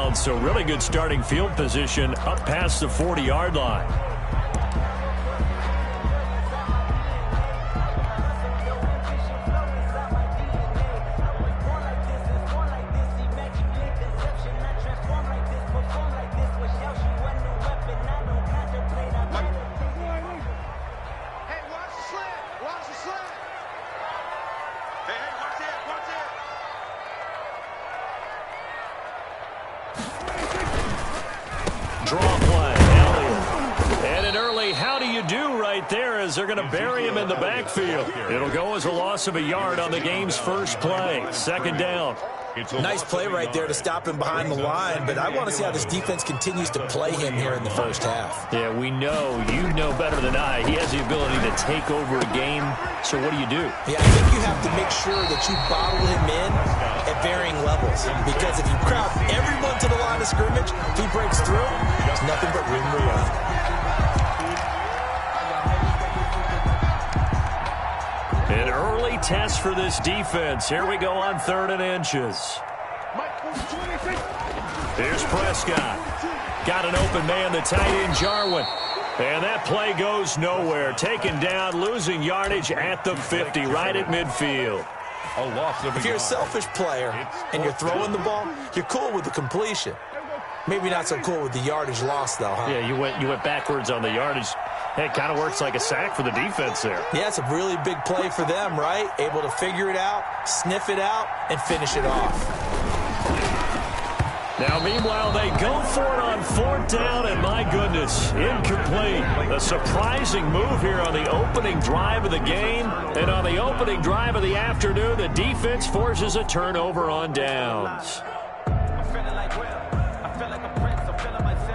down, so really good starting field position up past the 40-yard line. Draw play, Elliott. And an early how do you do right there as they're going to bury him in the backfield. It'll go as a loss of a yard on the game's first play. Second down. Nice play right there to stop him behind the line, but I want to see how this defense continues to play him here in the first half. Yeah, we know, you know better than I, he has the ability to take over a game. So what do you do? Yeah, I think you have to make sure that you bottle him in at varying levels, because if you crowd everyone to the line of scrimmage, if he breaks through, there's nothing but room to run. An early test for this defense. Here we go on 3rd and inches. Here's Prescott. Got an open man, the tight end, Jarwin. And that play goes nowhere. Taken down, losing yardage at the 50, right at midfield. If you're a selfish player and you're throwing the ball, you're cool with the completion. Maybe not so cool with the yardage loss, though, huh? Yeah, you went backwards on the yardage. It kind of works like a sack for the defense there. Yeah, it's a really big play for them, right? Able to figure it out, sniff it out, and finish it off. Now, meanwhile, they go for it on 4th down, and my goodness, incomplete. A surprising move here on the opening drive of the game. And on the opening drive of the afternoon, the defense forces a turnover on downs.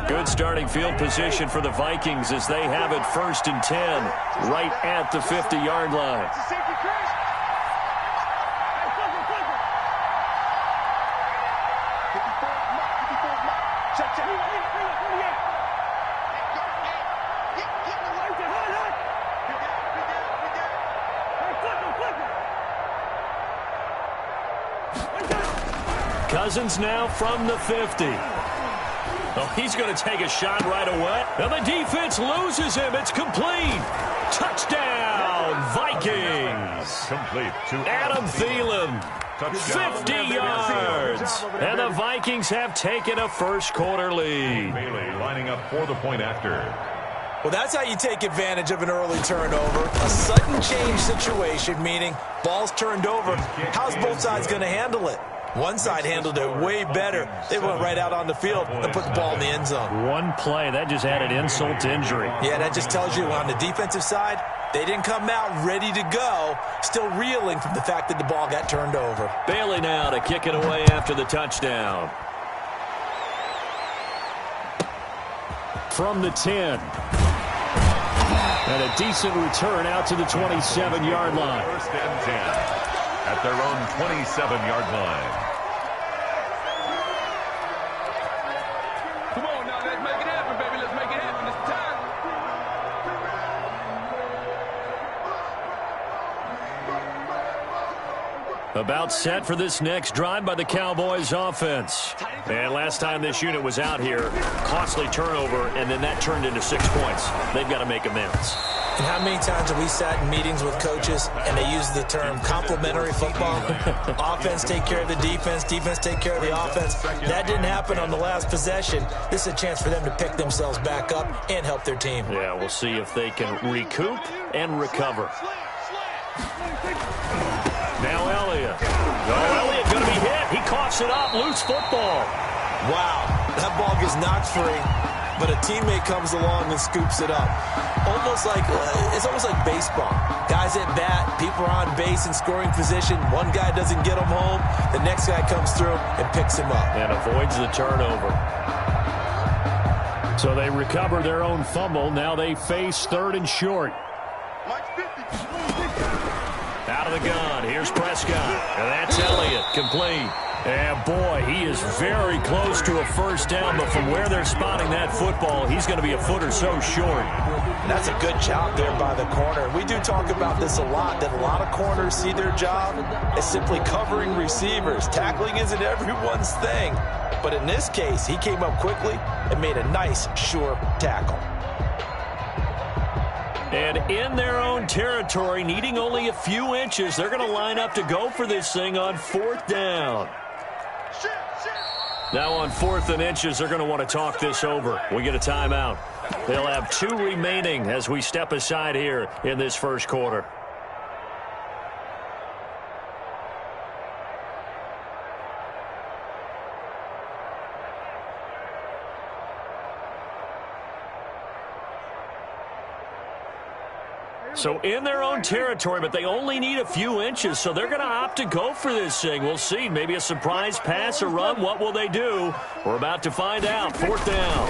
Good starting field position for the Vikings as they have it 1st and 10, right at the 50-yard line. Cousins now from the 50. Oh, he's going to take a shot right away. And the defense loses him. It's complete. Touchdown, Vikings. Complete to Adam Thielen. 50 yards. And the Vikings have taken a first-quarter lead. Bailey lining up for the point after. Well, that's how you take advantage of an early turnover. A sudden change situation, meaning ball's turned over. How's both sides going to handle it? One side handled it way better. They went right out on the field and put the ball in the end zone. One play, that just added insult to injury. Yeah, that just tells you on the defensive side, they didn't come out ready to go, still reeling from the fact that the ball got turned over. Bailey now to kick it away after the touchdown. From the 10. And a decent return out to the 27-yard line. 1st and 10 at their own 27-yard line. Come on now, let's make it happen, baby. Let's make it happen. It's time. About set for this next drive by the Cowboys offense. And last time this unit was out here, costly turnover, and then that turned into 6 points. They've got to make amends. And how many times have we sat in meetings with coaches and they use the term complementary football? Offense take care of the defense, defense take care of the offense. That didn't happen on the last possession. This is a chance for them to pick themselves back up and help their team. Yeah, we'll see if they can recoup and recover. Now Elliott. Oh, Elliott going to be hit. He coughs it up. Loose football. Wow, that ball gets knocked free, but a teammate comes along and scoops it up. It's almost like baseball. Guys at bat, people are on base in scoring position. One guy doesn't get him home. The next guy comes through and picks him up. And avoids the turnover. So they recover their own fumble. Now they face 3rd and short. Out of the gun. Here's Prescott. And that's Elliott. Complete. And boy, he is very close to a first down, but from where they're spotting that football, he's going to be a foot or so short. That's a good job there by the corner. We do talk about this a lot, that a lot of corners see their job as simply covering receivers. Tackling isn't everyone's thing. But in this case, he came up quickly and made a nice, sure tackle. And in their own territory, needing only a few inches, they're going to line up to go for this thing on 4th down. Now on 4th and inches, they're going to want to talk this over. We get a timeout. They'll have 2 remaining as we step aside here in this first quarter. So in their own territory, but they only need a few inches, so they're going to opt to go for this thing. We'll see. Maybe a surprise pass or run. What will they do? We're about to find out. 4th down.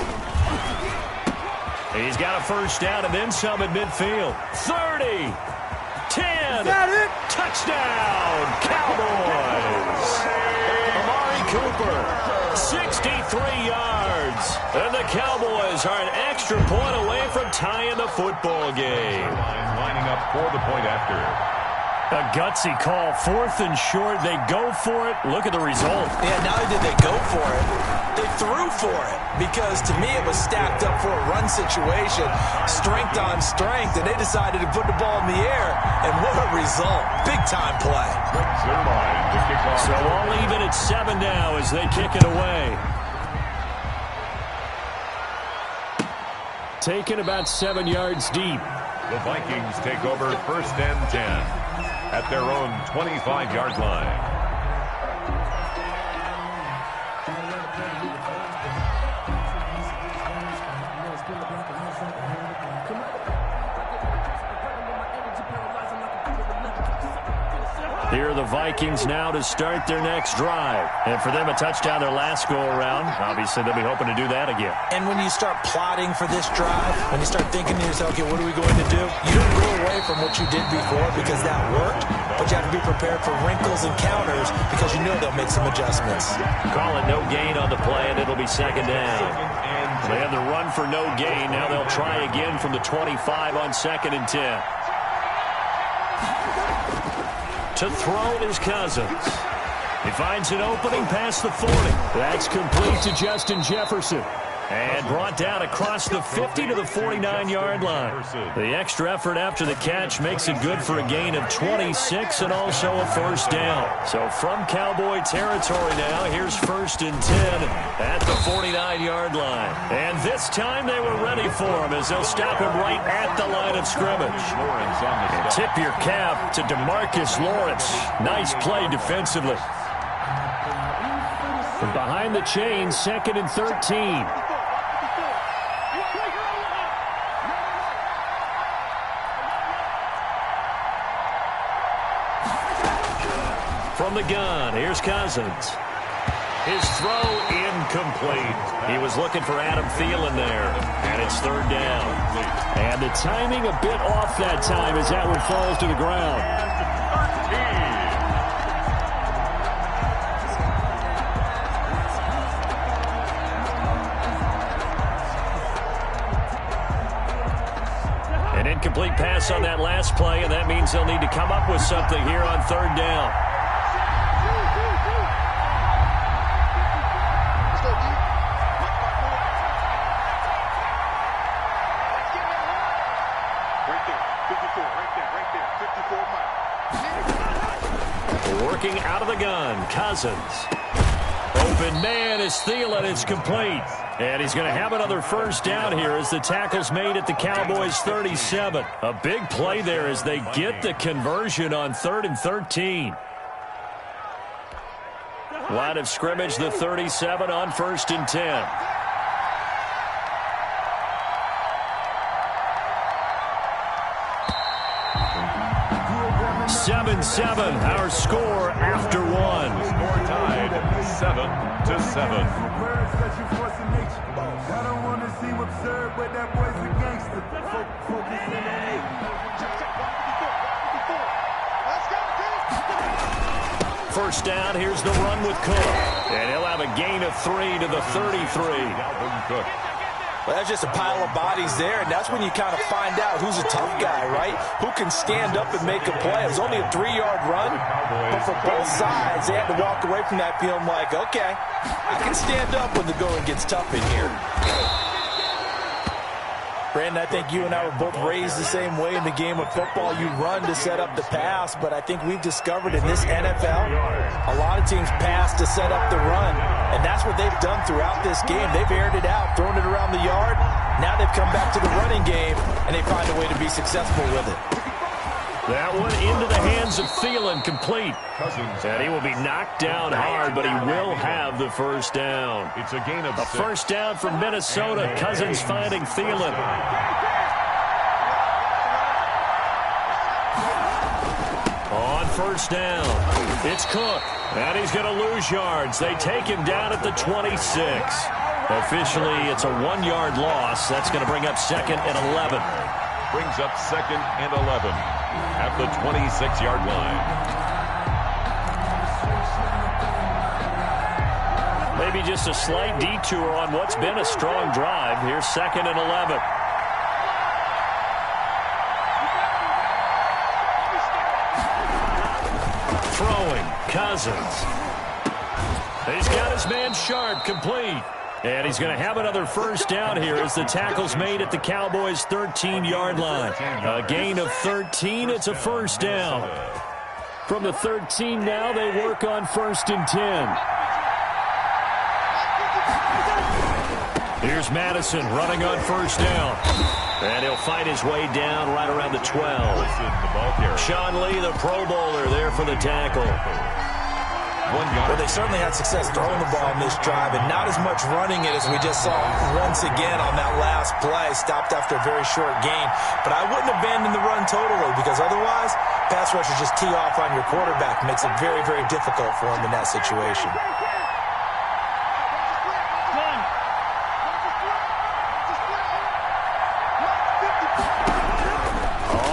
He's got a first down and then some at midfield. 30. 10. Touchdown, Cowboys. Amari Cooper, 63 yards. And the Cowboys are an extra point away from tying the football game. Lining up for the point after. A gutsy call, 4th and short. They go for it. Look at the result. Yeah, not only did they go for it, they threw for it. Because to me, it was stacked up for a run situation, strength on strength, and they decided to put the ball in the air. And what a result. Big-time play. So all even at 7 now as they kick it away. Taken about 7 yards deep. The Vikings take over 1st and 10 at their own 25-yard line. Here are the Vikings now to start their next drive. And for them, a touchdown their last go-around. Obviously, they'll be hoping to do that again. And when you start plotting for this drive, when you start thinking to yourself, okay, what are we going to do? You don't go away from what you did before because that worked, but you have to be prepared for wrinkles and counters because you know they'll make some adjustments. Call it no gain on the play, and it'll be 2nd down. They had the run for no gain. Now they'll try again from the 25 on 2nd and 10. To throw is Cousins. He finds an opening past the 40. That's complete to Justin Jefferson. And brought down across the 50 to the 49-yard line. The extra effort after the catch makes it good for a gain of 26 and also a first down. So from Cowboy territory now, here's 1st and 10 at the 49-yard line. And this time they were ready for him as they'll stop him right at the line of scrimmage. And tip your cap to DeMarcus Lawrence. Nice play defensively. And behind the chains, 2nd and 13. From the gun, here's Cousins. His throw incomplete. He was looking for Adam Thielen there, and it's 3rd down. And the timing a bit off that time as that one falls to the ground. An incomplete pass on that last play, and that means they'll need to come up with something here on 3rd down. Working out of the gun, Cousins. Open man is Thielen. It's complete. And he's going to have another first down here as the tackle's made at the Cowboys' 37. A big play there as they get the conversion on 3rd and 13. Line of scrimmage, the 37 on 1st and 10. 7-7, our score after one. Score tied 7-7. first down. Here's the run with Cook. And he'll have a gain of 3 to the 33. Dalvin Cook. Well, that's just a pile of bodies there, and that's when you kind of find out who's a tough guy, right? Who can stand up and make a play. It was only a 3-yard run, but for both sides, they had to walk away from that feeling like, okay, I can stand up when the going gets tough in here. Brandon, I think you and I were both raised the same way in the game of football. You run to set up the pass, but I think we've discovered in this NFL, a lot of teams pass to set up the run, and that's what they've done throughout this game. They've aired it out, thrown it around the yard. Now they've come back to the running game, and they find a way to be successful with it. That one into the hands of Thielen, complete. And he will be knocked down hard, but he will have the first down. It's a gain of 6. First down from Minnesota. Cousins finding Thielen. On first down, it's Cook. And he's going to lose yards. They take him down at the 26. Officially, it's a 1-yard loss. That's going to bring up 2nd and 11. Brings up 2nd and 11 at the 26-yard line. Maybe just a slight detour on what's been a strong drive. Here's 2nd and 11. Throwing, Cousins. He's got his man Sharp, complete. And he's going to have another first down here as the tackle's made at the Cowboys' 13-yard line. A gain of 13. It's a first down. From the 13 now, they work on 1st and 10. Here's Madison running on first down. And he'll fight his way down right around the 12. Sean Lee, the Pro Bowler, there for the tackle. Well, they certainly had success throwing the ball in this drive, and not as much running it as we just saw once again on that last play. Stopped after a very short gain. But I wouldn't abandon the run totally, because otherwise, pass rushers just tee off on your quarterback. Makes it very, very difficult for him in that situation.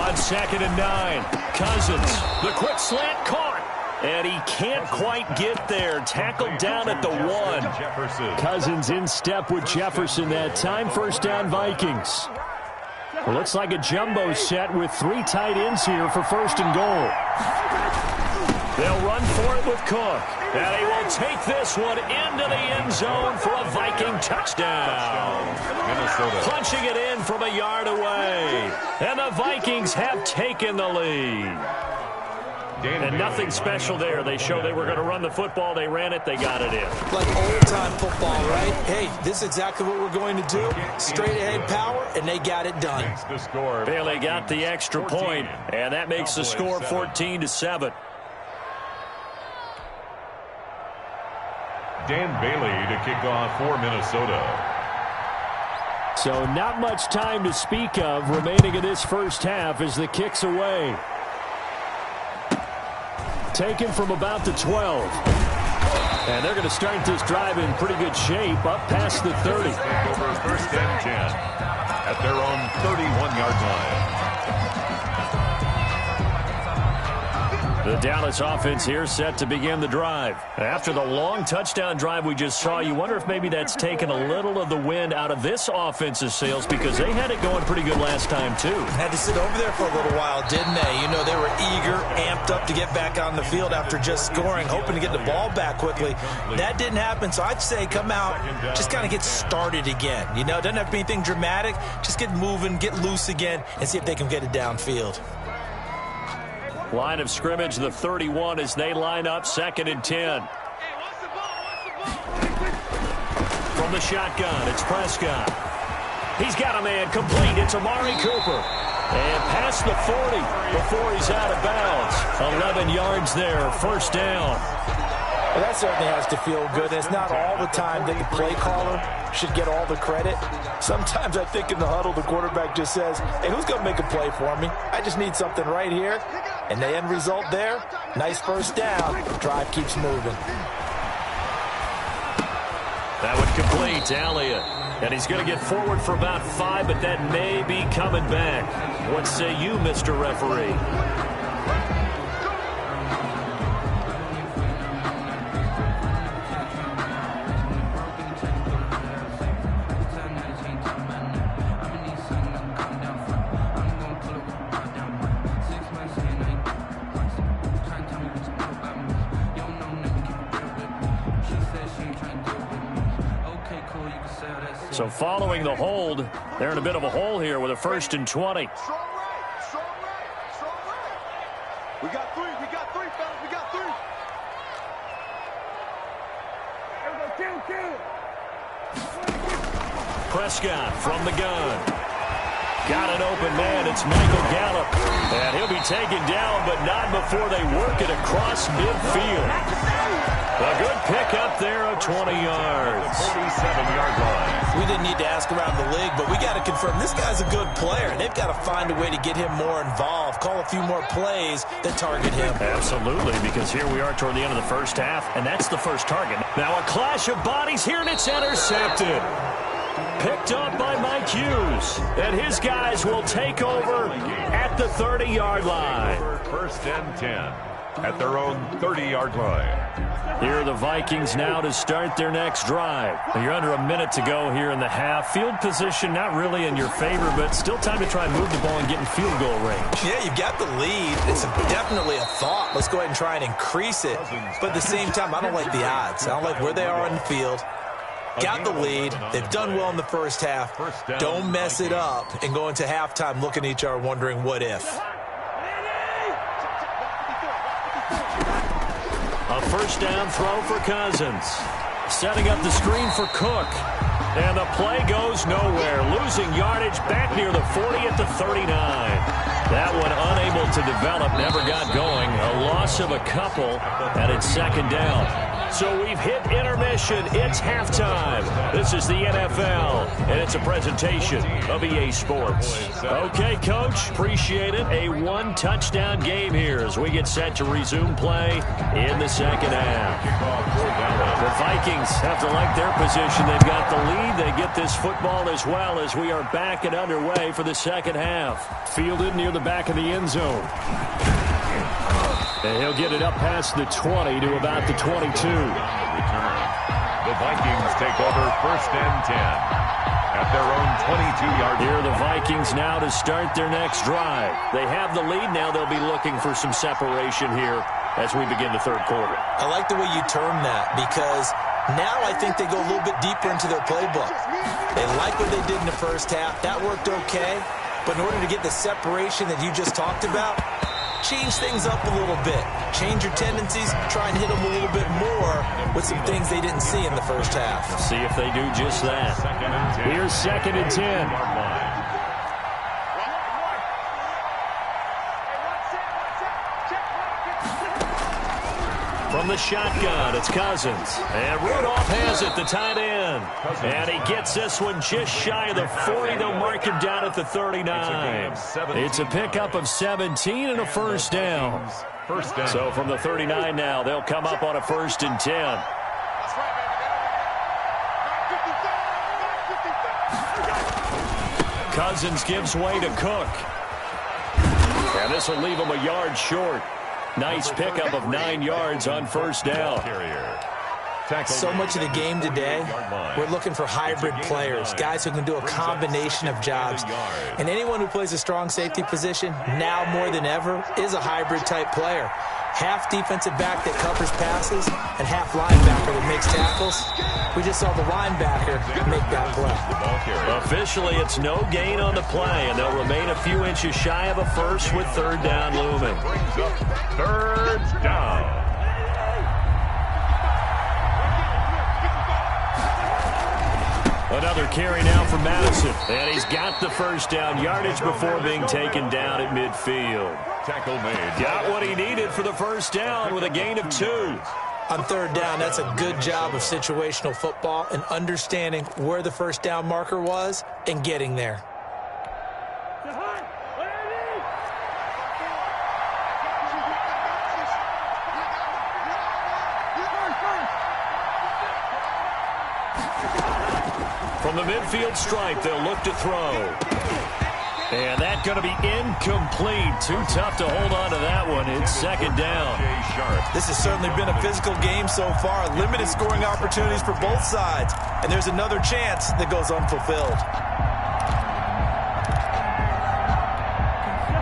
On 2nd and 9, Cousins, the quick slant caught. And he can't quite get there. Tackled down at the 1. Cousins in step with Jefferson that time. First down, Vikings. Well, looks like a jumbo set with 3 tight ends here for 1st and goal. They'll run for it with Cook. And he will take this one into the end zone for a Viking touchdown. Minnesota punching it in from a yard away. And the Vikings have taken the lead. And nothing special there. They showed they were going to run the football. They ran it. They got it in. Like old-time football, right? Hey, this is exactly what we're going to do. Straight-ahead power, and they got it done. Bailey got the extra point, and that makes the score 14-7. Dan Bailey to kick off for Minnesota. So not much time to speak of remaining in this first half as the kick's away. Taken from about the 12. And they're going to start this drive in pretty good shape, up past the 30. Over 1st and 10 at their own 31-yard line. The Dallas offense here set to begin the drive. After the long touchdown drive we just saw, you wonder if maybe that's taken a little of the wind out of this offense's sails, because they had it going pretty good last time, too. Had to sit over there for a little while, didn't they? You know, they were eager, amped up to get back on the field after just scoring, hoping to get the ball back quickly. That didn't happen, so I'd say come out, just kind of get started again. You know, it doesn't have to be anything dramatic. Just get moving, get loose again, and see if they can get it downfield. Line of scrimmage, the 31 as they line up, 2nd and 10. From the shotgun, it's Prescott. He's got a man complete. It's Amari Cooper. And past the 40 before he's out of bounds. 11 yards there, first down. Well, that certainly has to feel good. It's not all the time that the play caller should get all the credit. Sometimes I think in the huddle, the quarterback just says, hey, who's going to make a play for me? I just need something right here. And the end result there, nice first down. Drive keeps moving. That would complete to Elliott. And he's going to get forward for about 5, but that may be coming back. What say you, Mr. Referee? So following the hold, they're in a bit of a hole here with a 1st and 20. Strong right, strong right, strong right. We got three, fellas, we got three. Prescott from the gun. Got an open man. It's Michael Gallup. And he'll be taken down, but not before they work it across midfield. A good pickup there of 20 yards. 47-yard line. We didn't need to ask around the league, but we got to confirm this guy's a good player. They've got to find a way to get him more involved, call a few more plays that target him. Absolutely, because here we are toward the end of the first half, and that's the first target. Now a clash of bodies here, and it's intercepted. Picked up by Mike Hughes, and his guys will take over at the 30-yard line. 1st and 10 at their own 30-yard line. Here are the Vikings now to start their next drive. You're under a minute to go here in the half. Field position not really in your favor, but still time to try and move the ball and get in field goal range. Yeah, you've got the lead. It's definitely a thought. Let's go ahead and try and increase it. But at the same time, I don't like the odds. I don't like where they are on the field. Got the lead. They've done well in the first half. Don't mess it up and go into halftime looking at each other wondering what if. A 1st down throw for Cousins. Setting up the screen for Cook. And the play goes nowhere. Losing yardage back near the 40 at the 39. That one unable to develop, never got going. A loss of a couple, and it's 2nd down. So we've hit intermission. It's halftime. This is the NFL, and it's a presentation of EA Sports. Okay, Coach, appreciate it. A 1-touchdown game here as we get set to resume play in the 2nd half. The Vikings have to like their position. They've got the lead. They get this football as well as we are back and underway for the 2nd half. Fielded near the back of the end zone. And he'll get it up past the 20 to about the 22. The Vikings take over 1st and 10 at their own 22-yard line. Here are the Vikings now to start their next drive. They have the lead. Now they'll be looking for some separation here as we begin the 3rd quarter. I like the way you term that because now I think they go a little bit deeper into their playbook. They like what they did in the first half. That worked okay. But in order to get the separation that you just talked about, change things up a little bit. Change your tendencies. Try and hit them a little bit more with some things they didn't see in the first half. See if they do just that. Here's 2nd and 10. From the shotgun, it's Cousins. And Rudolph has it, the tight end. And he gets this one just shy of the 40. They'll mark him down at the 39. It's a pickup of 17 and a 1st down. So from the 39 now, they'll come up on a 1st and 10. Cousins gives way to Cook. And this will leave him a yard short. Nice pickup of 9 yards on 1st down. So much of the game today, we're looking for hybrid players, guys who can do a combination of jobs. And anyone who plays a strong safety position, now more than ever, is a hybrid type player. Half defensive back that covers passes and half linebacker that makes tackles. We just saw the linebacker make that play. Officially, it's no gain on the play, and they'll remain a few inches shy of a 1st with 3rd down looming. 3rd down. Another carry now for Madison. And he's got the 1st down yardage before being taken down at midfield. Tackle made. Got what he needed for the 1st down with a gain of 2. On 3rd down, that's a good job of situational football and understanding where the 1st down marker was and getting there. From the midfield stripe, they'll look to throw. And that's going to be incomplete. Too tough to hold on to that one. It's 2nd down. This has certainly been a physical game so far. Limited scoring opportunities for both sides. And there's another chance that goes unfulfilled.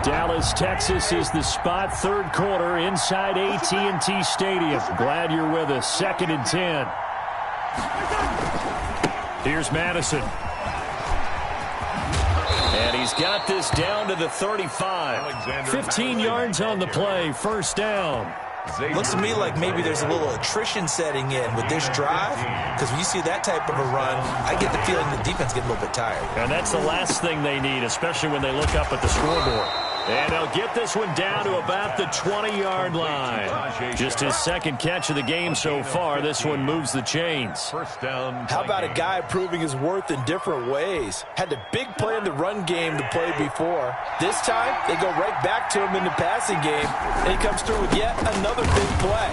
Dallas, Texas is the spot. 3rd quarter inside AT&T Stadium. Glad you're with us. 2nd and 10. Here's Madison. And he's got this down to the 35. 15 yards on the play, first down. Looks to me like maybe there's a little attrition setting in with this drive, because when you see that type of a run, I get the feeling the defense gets a little bit tired. And that's the last thing they need, especially when they look up at the scoreboard. And they'll get this one down to about the 20-yard line. Just his second catch of the game so far. This one moves the chains. First down. How about a guy proving his worth in different ways? Had a big play in the run game to play before. This time, they go right back to him in the passing game, and he comes through with yet another big play.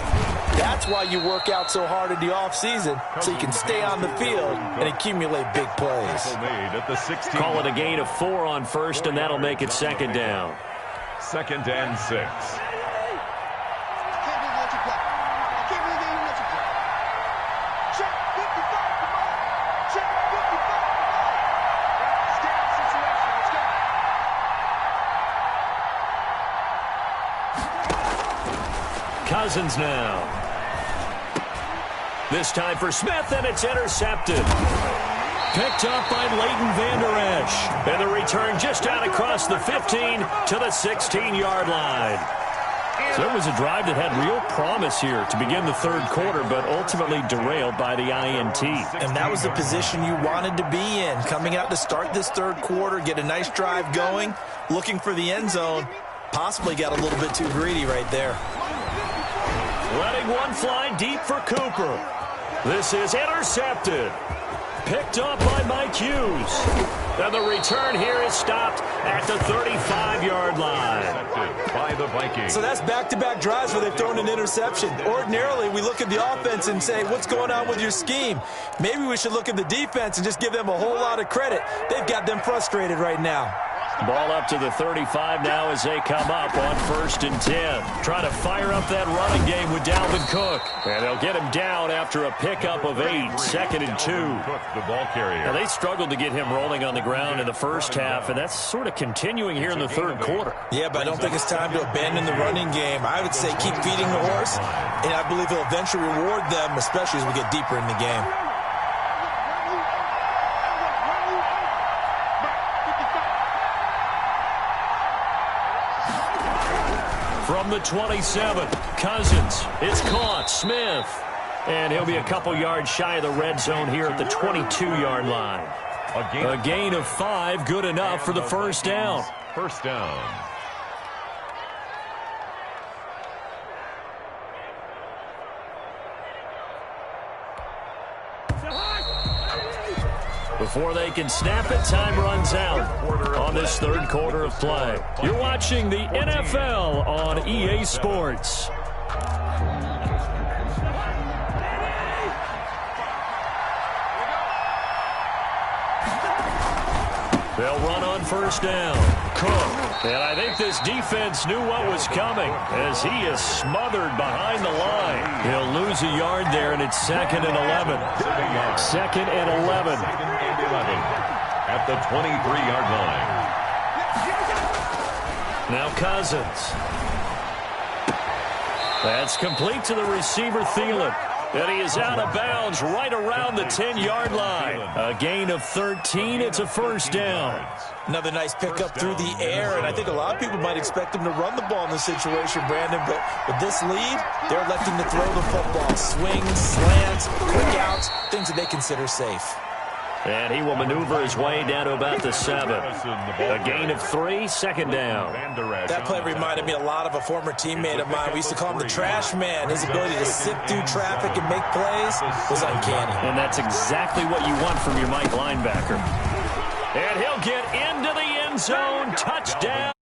That's why you work out so hard in the offseason, so you can stay on the field and accumulate big plays. Call it a gain of 4 on first, and that'll make it second down. Second and 6. Cousins now. This time for Smith, and it's intercepted. Picked up by Leighton Vander Esch. And the return just out across the 15 to the 16-yard line. So it was a drive that had real promise here to begin the third quarter, but ultimately derailed by the INT. And that was the position you wanted to be in, coming out to start this third quarter, get a nice drive going, looking for the end zone. Possibly got a little bit too greedy right there. Letting one fly deep for Cooper. This is intercepted. Picked up by Mike Hughes. And the return here is stopped at the 35-yard line. By the Vikings. So that's back-to-back drives where they've thrown an interception. Ordinarily, we look at the offense and say, what's going on with your scheme? Maybe we should look at the defense and just give them a whole lot of credit. They've got them frustrated right now. Ball up to the 35 now as they come up on 1st and 10. Trying to fire up that running game with Dalvin Cook. And they'll get him down after a pickup of 8. 2nd and 2. Cook, the ball carrier. Now, they struggled to get him rolling on the ground in the first half, and that's sort of continuing here in the third quarter. Yeah, but I don't think it's time to abandon the running game. I would say keep feeding the horse, and I believe he'll eventually reward them, especially as we get deeper in the game. From the 27, Cousins. It's caught. Smith. And he'll be a couple yards shy of the red zone here at the 22-yard line. A gain of 5, good enough for the first down. First down. Before they can snap it, time runs out on this third quarter of play. You're watching the NFL on EA Sports. They'll run on first down. Cook. And I think this defense knew what was coming as he is smothered behind the line. He'll lose a yard there, and it's 2nd and 11. 2nd and 11. At the 23-yard line. Now Cousins. That's complete to the receiver, Thielen. And he is out of bounds right around the 10-yard line. A gain of 13. It's a first down. Another nice pickup through the air, and I think a lot of people might expect him to run the ball in this situation, Brandon, but with this lead, they're electing to throw the football. Swings, slants, quick outs, things that they consider safe. And he will maneuver his way down to about the 7. A gain of 3, 2nd down. That play reminded me a lot of a former teammate of mine. We used to call him the trash man. His ability to sift through traffic and make plays was uncanny. And that's exactly what you want from your Mike linebacker. And he'll get into the end zone. Touchdown.